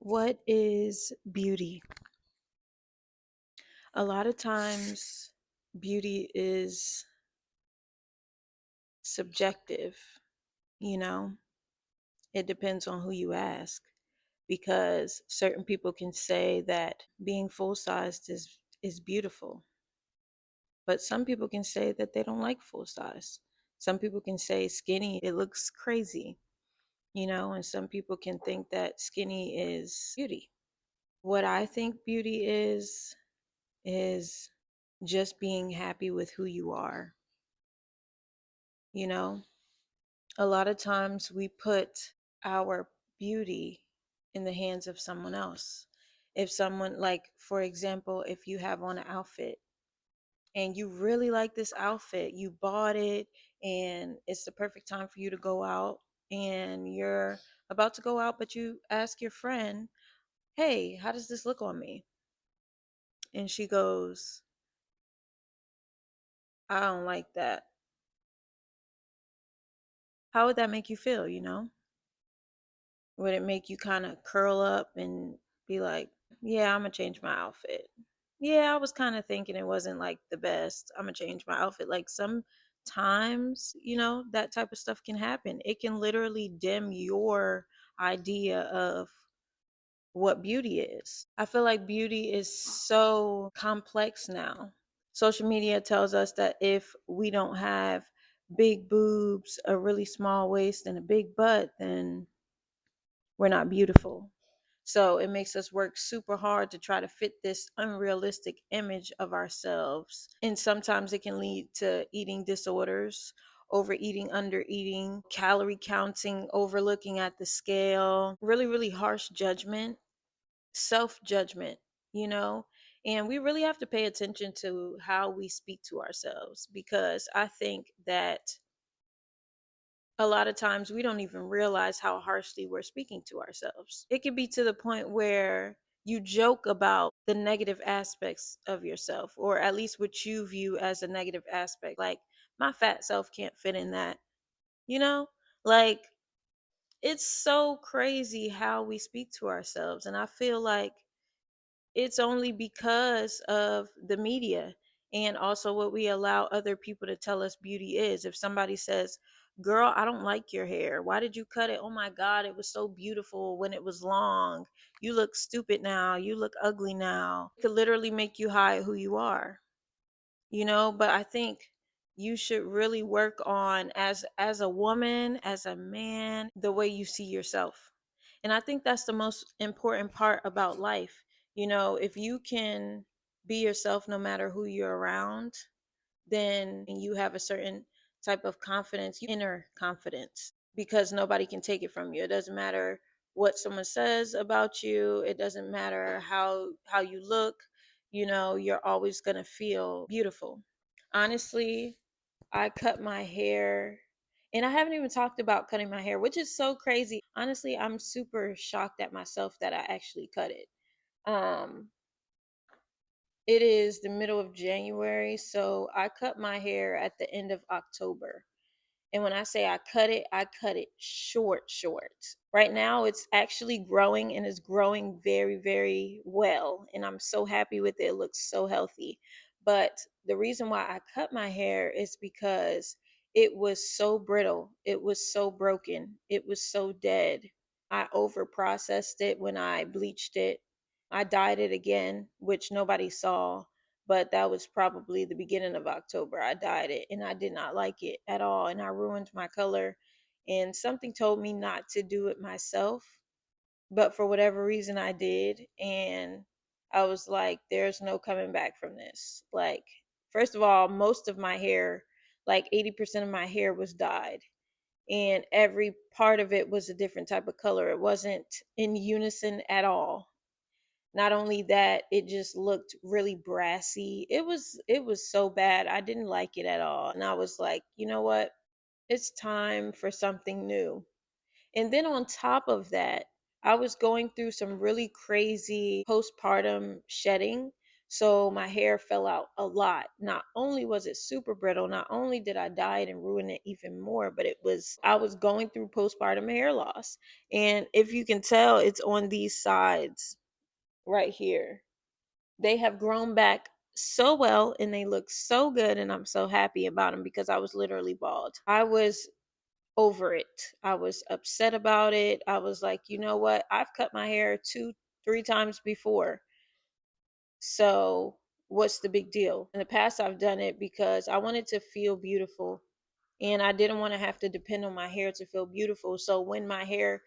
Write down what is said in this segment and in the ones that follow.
What is beauty? A lot of times, beauty is subjective, you know? It depends on who you ask because certain people can say that being full-sized is beautiful, but some people can say that they don't like full size. Some people can say skinny, it looks crazy, and some people can think that skinny is beauty. What I think beauty is just being happy with who you are. You know, a lot of times we put our beauty in the hands of someone else. If someone, like, for example, if you have on an outfit and you really like this outfit, you bought it and it's the perfect time for you to go out and you're about to go out, but you ask your friend, hey, how does this look on me? And she goes, I don't like that. How would that make you feel? Would it make you kind of curl up and be like, yeah, I'm gonna change my outfit? Yeah, I was kind of thinking it wasn't like the best. I'm gonna change my outfit. Like sometimes, that type of stuff can happen. It can literally dim your idea of what beauty is. I feel like beauty is so complex now. Social media tells us that if we don't have big boobs, a really small waist, and a big butt, then we're not beautiful. So it makes us work super hard to try to fit this unrealistic image of ourselves. And sometimes it can lead to eating disorders, overeating, undereating, calorie counting, overlooking at the scale, really, really harsh judgment, self judgment, you know? And we really have to pay attention to how we speak to ourselves because I think that a lot of times we don't even realize how harshly we're speaking to ourselves. It could be to the point where you joke about the negative aspects of yourself, or at least what you view as a negative aspect. Like, my fat self can't fit in that, you know? Like, it's so crazy how we speak to ourselves. And I feel like it's only because of the media and also what we allow other people to tell us beauty is. If somebody says, girl, I don't like your hair. Why did you cut it? Oh my God, it was so beautiful when it was long. You look stupid now. You look ugly now. It could literally make you hide who you are, but I think you should really work on as a woman, as a man, the way you see yourself. And I think that's the most important part about life. If you can be yourself no matter who you're around, then you have a certain type of confidence, inner confidence, because nobody can take it from you. It doesn't matter what someone says about you. It doesn't matter how you look. You're always going to feel beautiful. Honestly, I cut my hair, and I haven't even talked about cutting my hair, which is so crazy. Honestly, I'm super shocked at myself that I actually cut it. Um it is the middle of January, so I cut my hair at the end of October. And when I say I cut it short, short. Right now, it's actually growing and it's growing very, very well. And I'm so happy with it. It looks so healthy. But the reason why I cut my hair is because it was so brittle. It was so broken. It was so dead. I over processed it when I bleached it. I dyed it again, which nobody saw, but that was probably the beginning of October. I dyed it and I did not like it at all. And I ruined my color. And something told me not to do it myself. But for whatever reason, I did. And I was like, there's no coming back from this. Like, first of all, most of my hair, like 80% of my hair was dyed. And every part of it was a different type of color. It wasn't in unison at all. Not only that, it just looked really brassy. It was so bad. I didn't like it at all. And I was like, you know what? It's time for something new. And then on top of that, I was going through some really crazy postpartum shedding. So my hair fell out a lot. Not only was it super brittle, not only did I dye it and ruin it even more, but I was going through postpartum hair loss. And if you can tell, it's on these sides right here. They have grown back so well and they look so good. And I'm so happy about them because I was literally bald. I was over it. I was upset about it. I was like, you know what? I've cut my hair two, three times before. So what's the big deal? In the past, I've done it because I wanted to feel beautiful and I didn't want to have to depend on my hair to feel beautiful. So when my hair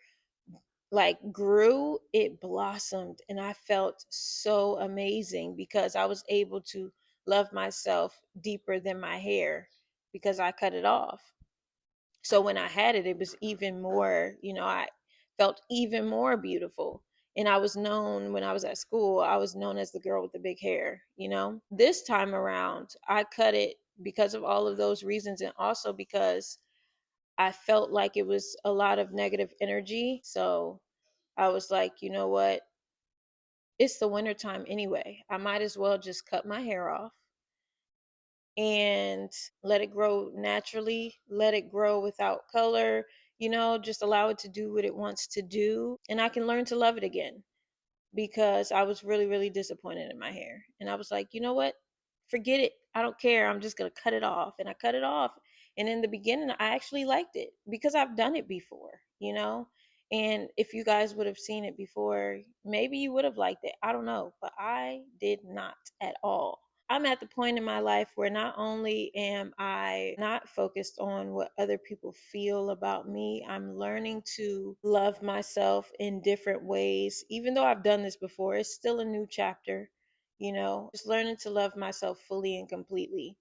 like grew, it blossomed and I felt so amazing because I was able to love myself deeper than my hair because I cut it off. So when I had it, it was even more, I felt even more beautiful. And I was known when I was at school, I was known as the girl with the big hair. This time around, I cut it because of all of those reasons and also because I felt like it was a lot of negative energy. So I was like, you know what? It's the winter time anyway. I might as well just cut my hair off and let it grow naturally, let it grow without color, just allow it to do what it wants to do. And I can learn to love it again because I was really, really disappointed in my hair. And I was like, you know what? Forget it. I don't care. I'm just going to cut it off. And I cut it off. And in the beginning, I actually liked it because I've done it before. And if you guys would have seen it before, maybe you would have liked it. I don't know. But I did not at all. I'm at the point in my life where not only am I not focused on what other people feel about me, I'm learning to love myself in different ways. Even though I've done this before, it's still a new chapter, just learning to love myself fully and completely.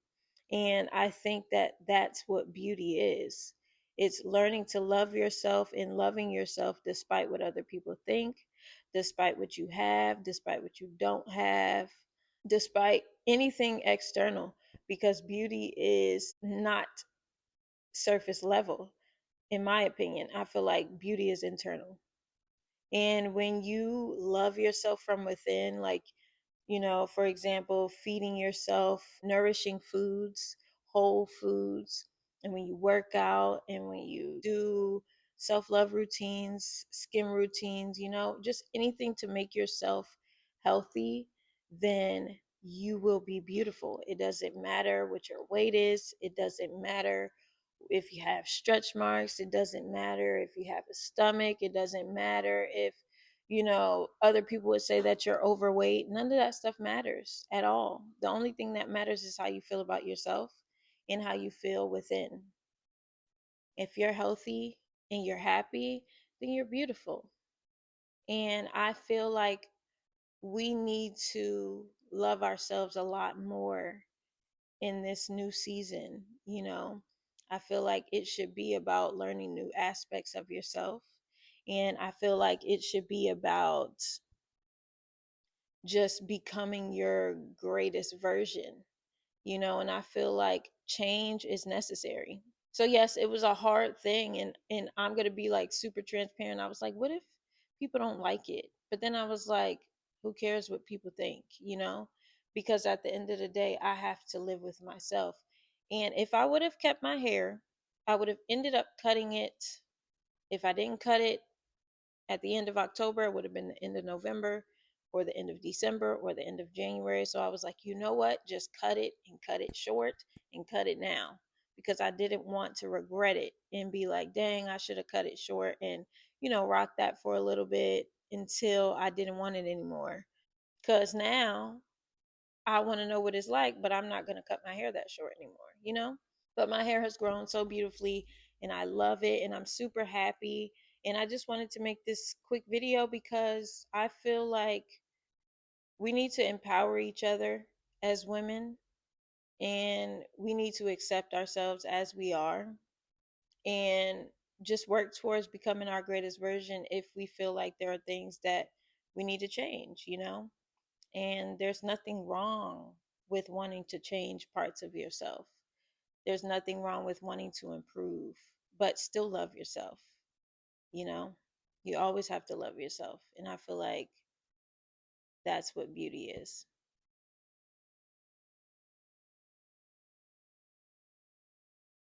And I think that that's what beauty is. It's learning to love yourself and loving yourself despite what other people think, despite what you have, despite what you don't have, despite anything external, because beauty is not surface level. In my opinion, I feel like beauty is internal. And when you love yourself from within, like, for example, feeding yourself nourishing foods, whole foods, and when you work out and when you do self love routines, skin routines, just anything to make yourself healthy, then you will be beautiful. It doesn't matter what your weight is, it doesn't matter if you have stretch marks, it doesn't matter if you have a stomach, it doesn't matter if other people would say that you're overweight. None of that stuff matters at all. The only thing that matters is how you feel about yourself and how you feel within. If you're healthy and you're happy, then you're beautiful. And I feel like we need to love ourselves a lot more in this new season. I feel like it should be about learning new aspects of yourself. And I feel like it should be about just becoming your greatest version. And I feel like change is necessary. So yes, it was a hard thing, and I'm going to be like super transparent. I was like, what if people don't like it? But then I was like, who cares what people think? Because at the end of the day, I have to live with myself. And if I would have kept my hair, I would have ended up cutting it. If I didn't cut it at the end of October, it would have been the end of November or the end of December or the end of January. So I was like, you know what? Just cut it and cut it short and cut it now because I didn't want to regret it and be like, dang, I should have cut it short and, rock that for a little bit until I didn't want it anymore. Because now I want to know what it's like, but I'm not going to cut my hair that short anymore? But my hair has grown so beautifully and I love it and I'm super happy. And I just wanted to make this quick video because I feel like we need to empower each other as women and we need to accept ourselves as we are and just work towards becoming our greatest version if we feel like there are things that we need to change. And there's nothing wrong with wanting to change parts of yourself. There's nothing wrong with wanting to improve, but still love yourself. You know, you always have to love yourself. And I feel like that's what beauty is.